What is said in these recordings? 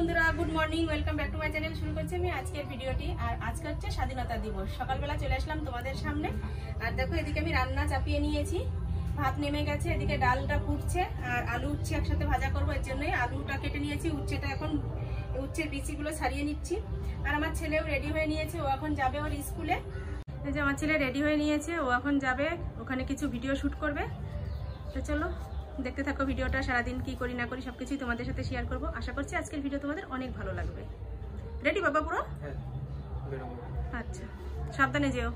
বন্ধুরা, good morning, welcome back to my channel. শুরু করছি আমি আজকের ভিডিওটি। আর আজকে হচ্ছে স্বাধীনতা দিবস। সকালবেলা চলে আসলাম তোমাদের সামনে। আর দেখো, এদিকে আমি রান্না চাপিয়ে নিয়েছি, ভাত নেমে গেছে, এদিকে ডালটা ফুটছে আর আলু উচ্ছে একসাথে ভাজা করবো। এর জন্যই আলুটা কেটে নিয়েছি, উচ্ছেটা এখন উচ্ছের বিচিগুলো ছাড়িয়ে নিচ্ছি। আর আমার ছেলেও রেডি হয়ে নিয়েছে, ও এখন যাবে ওর স্কুলে। এই যে আমার ছেলে রেডি হয়ে নিয়েছে, ও এখন যাবে, ওখানে কিছু ভিডিও শুট করবে। তো চলো দেখতে থাকো ভিডিওটা। সারাদিন কি করি না করি সবকিছুই তোমাদের সাথে শেয়ার করব। আশা করছি আজকের ভিডিও তোমাদের অনেক ভালো লাগবে। রেডি বাবা পুরো? আচ্ছা, সাবধানে যেও।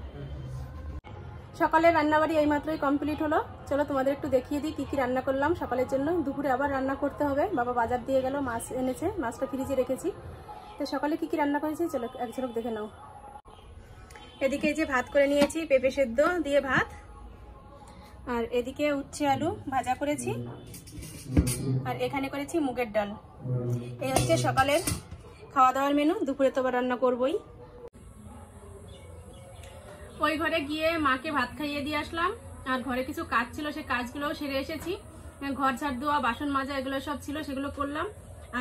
সকালে রান্নাবাড়ি এইমাত্রই কমপ্লিট হলো। চলো তোমাদের একটু দেখিয়ে দিই কি কি রান্না করলাম সকালের জন্য। দুপুরে আবার রান্না করতে হবে, বাবা বাজার দিয়ে গেল, মাছ এনেছে, মাছটা ফ্রিজে রেখেছি। তো সকালে কি কি রান্না করেছি চলো এক ঝলক দেখে নাও। এদিকে যে ভাত করে নিয়েছি, পেঁপে সেদ্ধ দিয়ে ভাত। আর এদিকে উচ্ছে আলু ভাজা করেছি, আর এখানে করেছি মুগের ডাল। এই হচ্ছে সকালের খাওয়া দাওয়ার মেনু। দুপুরে তো আবার রান্না করবই। ওই ঘরে গিয়ে মাকে ভাত খাইয়ে দিয়ে আসলাম। আর ঘরে কিছু কাজ ছিল, সেই কাজগুলোও সেরে এসেছি। ঘর ঝাড় দেওয়া, বাসন মাজা, এগুলো সব ছিল, সেগুলো করলাম।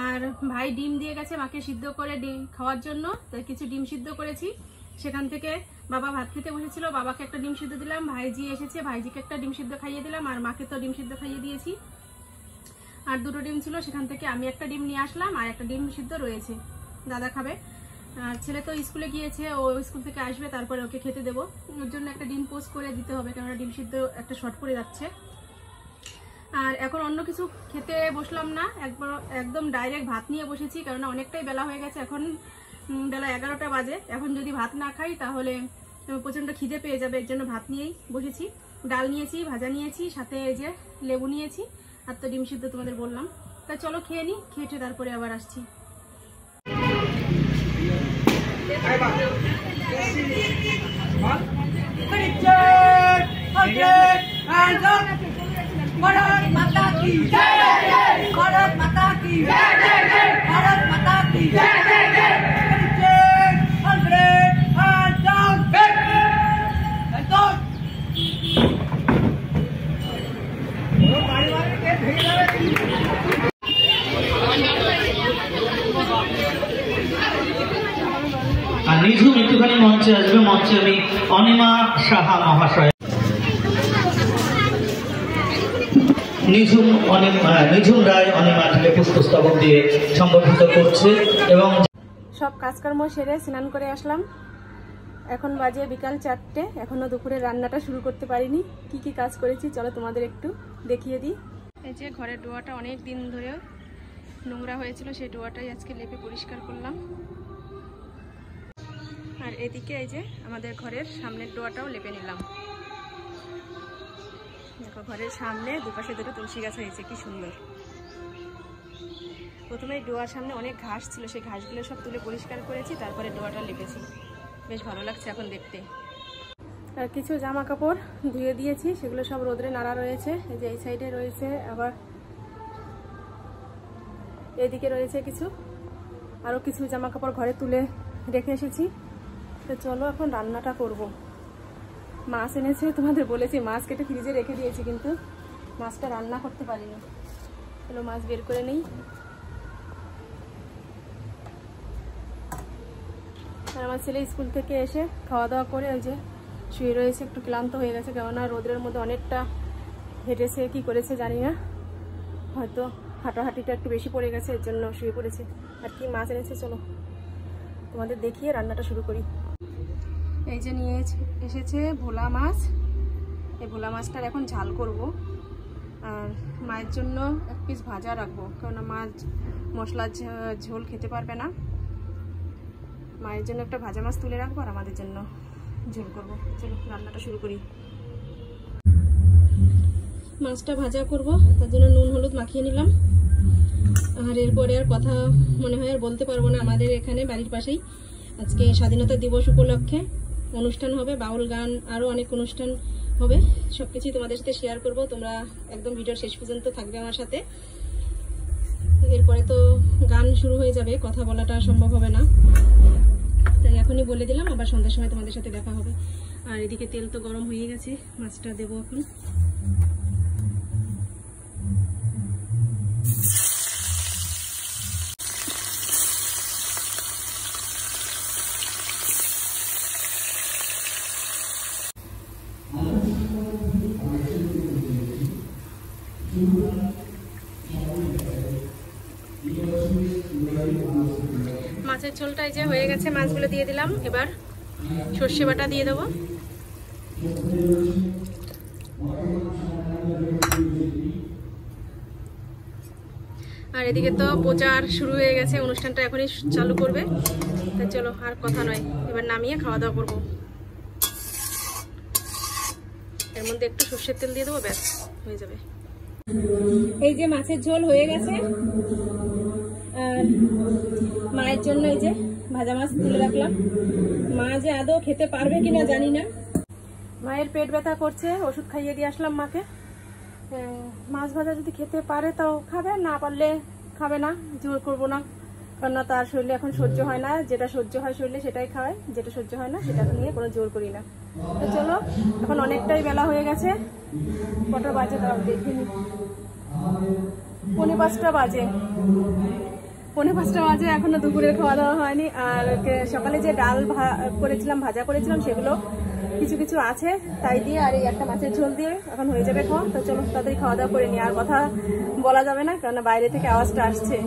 আর ভাই ডিম দিয়ে গেছে মাকে সিদ্ধ করে ডিম খাওয়ার জন্য, তাই কিছু ডিম সিদ্ধ করেছি। সেখান থেকে বাবা ভাত খেতে বসেছিল, বাবাকে একটা ডিম সিদ্ধ দিলাম। ভাইজি এসেছে, ভাইজিকে একটা ডিম সিদ্ধ খাইয়ে দিলাম। আর মাকে তো ডিম সিদ্ধ খাইয়ে দিয়েছি। আর দুটো ডিম ছিল, সেখান থেকে আমি একটা ডিম নিয়ে আসলাম, আর একটা ডিম সিদ্ধ রয়েছে, দাদা খাবে। আর ছেলে তো স্কুলে গিয়েছে, ও স্কুল থেকে আসবে, তারপরে ওকে খেতে দেবো। ওর জন্য একটা ডিম পোস্ট করে দিতে হবে, কেননা ডিম সিদ্ধ একটা শর্ট পড়ে যাচ্ছে। আর এখন অন্য কিছু খেতে বসলাম না, একদম ডাইরেক্ট ভাত নিয়ে বসেছি, কেননা অনেকটাই বেলা হয়ে গেছে। এখন বেলা 11টা বাজে। এখন যদি ভাত না খাই তাহলে প্রচন্ড খিদে পেয়ে যাবে, এর জন্য ভাত নিয়েই বসেছি। ডাল নিয়েছি, ভাজা নিয়েছি, সাথে এই যে লেবু নিয়েছি, আর তো ডিম সিদ্ধ তোমাদের বললাম। তা চলো খেয়ে নিই, খেয়ে তারপরে আবার আসছি। भारत माता की जय जय, भारत माता की जय जय, भारत माता की जय जय। আর নিঝুম একটুখানি মঞ্চে আসবে। মঞ্চে আমি অনিমা সাহা মহাশয়, নিঝুম রায় অনিমাকে পুষ্পস্তবক দিয়ে সম্বোধিত করছে। এবং সব কাজকর্ম সেরে স্নান করে আসলাম। এখন বাজে বিকাল 4টে, এখনো দুপুরে রান্নাটা শুরু করতে পারিনি। কি কি কাজ করেছি চলো তোমাদের একটু দেখিয়ে দিই। এই যে ঘরের ডোয়াটা অনেক দিন ধরে নোংরা হয়েছিল, সেই ডোয়াটাই আজকে লেপে পরিষ্কার করলাম। আর এদিকে এই যে আমাদের ঘরের সামনের ডোয়াটাও লেপে নিলাম। দেখো, ঘরের সামনে দুপাশে দুটো তুলসী গাছ হয়েছে, কি সুন্দর। প্রথমে ডোয়ার সামনে অনেক ঘাস ছিল, সেই ঘাসগুলো সব তুলে পরিষ্কার করেছি, তারপরে ডোয়াটা লেপেছি। বেশ ভালো লাগছে এখন দেখতে। আর কিছু জামা কাপড় ধুয়ে দিয়েছি, সেগুলো সব রোদরে নাড়া রয়েছে। এই যে এই সাইডে রয়েছে, আবার এদিকে রয়েছে কিছু। আরও কিছু জামা কাপড় ঘরে তুলে রেখে এসেছি। তো চলো এখন রান্নাটা করব। মাছ এনেছে, তোমাদের বলেছি মাছ কেটে ফ্রিজে রেখে দিয়েছি, কিন্তু মাছটা রান্না করতে পারিনি। চলো মাছ বের করে নিই। আর আমার ছেলে স্কুল থেকে এসে খাওয়া দাওয়া করে ওই যে শুয়ে রয়েছে, একটু ক্লান্ত হয়ে গেছে, কেননা রোদের মধ্যে অনেকটা হেঁটেছে, কি করেছে জানি না, হয়তো হাঁটাহাঁটিটা একটু বেশি পড়ে গেছে, এর জন্য শুয়ে পড়েছে। আর কি মাছ এনেছে চলো তোমাদের দেখিয়ে রান্নাটা শুরু করি। এই যে নিয়ে এসেছে ভোলা মাছ। এই ভোলা মাছটার এখন ঝাল করব। আর মায়ের জন্য এক পিস ভাজা রাখবো, কারণ মাছ মশলার ঝোল খেতে পারবে না। মায়ের জন্য একটা ভাজা মাছ তুলে রাখবো, আর আমাদের জন্য ঝোল করব। চলো রান্নাটা শুরু করি। মাছটা ভাজা করব, তার জন্য নুন হলুদ মাখিয়ে নিলাম। আর এরপরে আর কথা মনে হয় আর বলতে পারবো না। আমাদের এখানে বাড়ির পাশেই আজকে স্বাধীনতা দিবস উপলক্ষে অনুষ্ঠান হবে, বাউল গান, আরও অনেক অনুষ্ঠান হবে। সবকিছুই তোমাদের সাথে শেয়ার করব, তোমরা একদম ভিডিওর শেষ পর্যন্ত থাকবে আমার সাথে। এরপরে তো গান শুরু হয়ে যাবে, কথা বলাটা সম্ভব হবে না, তাই এখনই বলে দিলাম। আবার সন্ধ্যার সময় তোমাদের সাথে দেখা হবে। আর এদিকে তেল তো গরম হয়ে গেছে, মাছটা দেবো এখন। মাছের ঝোলটা যে হয়ে গেছে, মাছগুলো দিয়ে দিলাম। এবার সর্ষে বাটা দিয়ে দেবো। আর এদিকে তো প্রচার শুরু হয়ে গেছে, অনুষ্ঠানটা এখনই চালু করবে। তাই চলো আর কথা নয়, এবার নামিয়ে খাওয়া দাওয়া করবো। এর মধ্যে একটু সর্ষের তেল দিয়ে দেবো, ব্যাস হয়ে যাবে। এই যে মাছের ঝোল হয়ে গেছে। আর মায়ের জন্য এই যে ভাজা মাছ তুলে রাখলাম। মা যে আদৌ খেতে পারবে কিনা জানি না। মায়ের পেট ব্যথা করছে, ওষুধ খাইয়ে দিয়ে আসলাম মাকে। মাছ ভাজা যদি খেতে পারে তাও খাবে, না পারলে খাবে না, জোর করবো না। কেননা তার শরীরে এখন সহ্য হয় না, যেটা সহ্য হয় শরীরে সেটাই খাওয়ায়, যেটা সহ্য হয় না সেটা নিয়ে কোনো জোর করি না। তো চলো, এখন অনেকটাই বেলা হয়ে গেছে। কটা বাজে তাও দেখিনি, 4:45 বাজে। 4:45 বাজে, এখনো দুপুরের খাওয়া দাওয়া হয়নি। আর সকালে যে ডাল করেছিলাম, ভাজা করেছিলাম, সেগুলো কিছু কিছু আছে, তাই দিয়ে আর এই একটা মাছের ঝোল দিয়ে এখন হয়ে যাবে খাওয়া। তো চলো তাড়াতাড়ি খাওয়া দাওয়া করে নিই। আর কথা বলা যাবে না, কারণ বাইরে থেকে আওয়াজটা আসছে।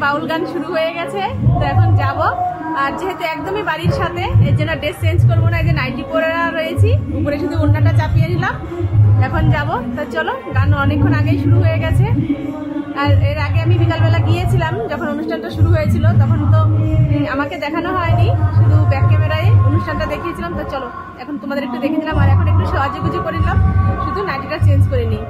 বাউল গান শুরু হয়ে গেছে। তো এখন যাব, আর যেহেতু একদমই বাড়ির সাথে, এর জন্য ড্রেস চেঞ্জ করবো না। এই যে নাইটি পরে রয়েছি, উপরে শুধু ওড়নাটা চাপিয়ে নিলাম। এখন যাব। তো চলো, গান অনেকক্ষণ আগেই শুরু হয়ে গেছে। আর এর আগে আমি বিকালবেলা গিয়েছিলাম, যখন অনুষ্ঠানটা শুরু হয়েছিল, তখন তো আমাকে দেখানো হয়নি, শুধু ব্যাক ক্যামেরায় অনুষ্ঠানটা দেখিয়েছিলাম। তো চলো, এখন তোমাদের একটু দেখে দিলাম। আর এখন একটু সাজুগুজু করে নিলাম, শুধু নাইটিটা চেঞ্জ করে নিই।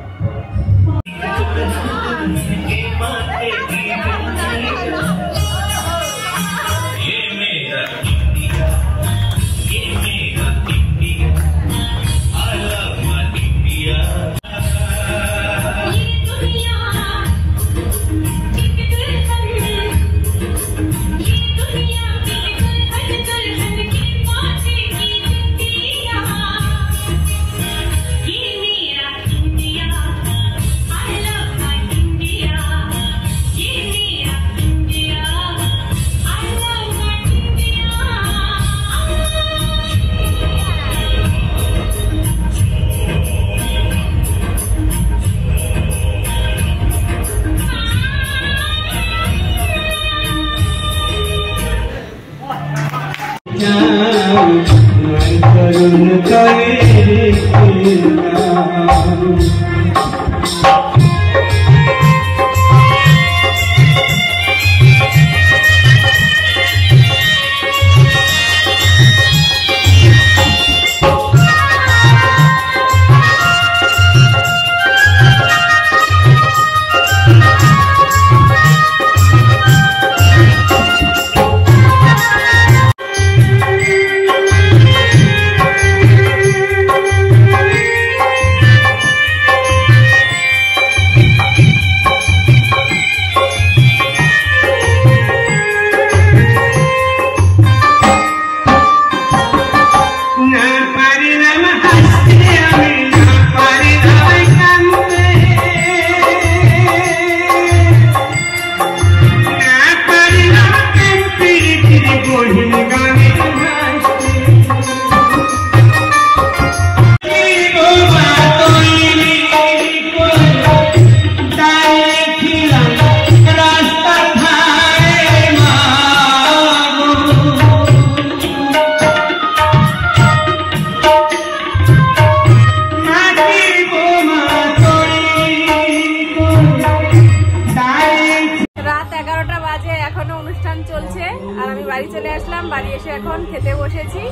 বাড়ি চলে আসলাম, বাড়ি এসে এখন খেতে বসেছি।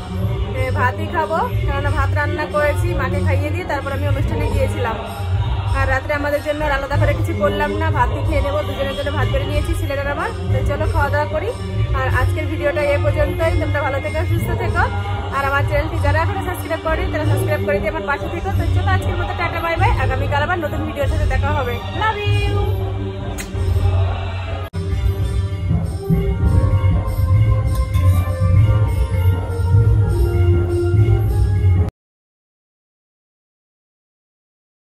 ভাতই খাবো, কেননা ভাত রান্না করেছি, মাকে খাইয়ে দিয়ে তারপর আমি অনুষ্ঠানে গিয়েছিলাম। আর রাত্রে আমাদের জন্য আর আলাদা করে কিছু করলাম না, ভাতই খেয়ে নেবো, দুজনের জন্য ভাত বেড়ে নিয়েছি ছেলেটার আমার। তো চলো খাওয়া দাওয়া করি। আর আজকের ভিডিওটা এ পর্যন্তই। তোমরা ভালো থেকো, সুস্থ থেকো, আর আমার চ্যানেলটি যারা এখনো সাবস্ক্রাইব করেনি তারা সাবস্ক্রাইব করে দিয়ে আমার পাশে থেকো। তো চলো আজকের মতো টাটা বাই বাই, আগামীকাল আবার নতুন ভিডিওর সাথে দেখা হবে। Love you.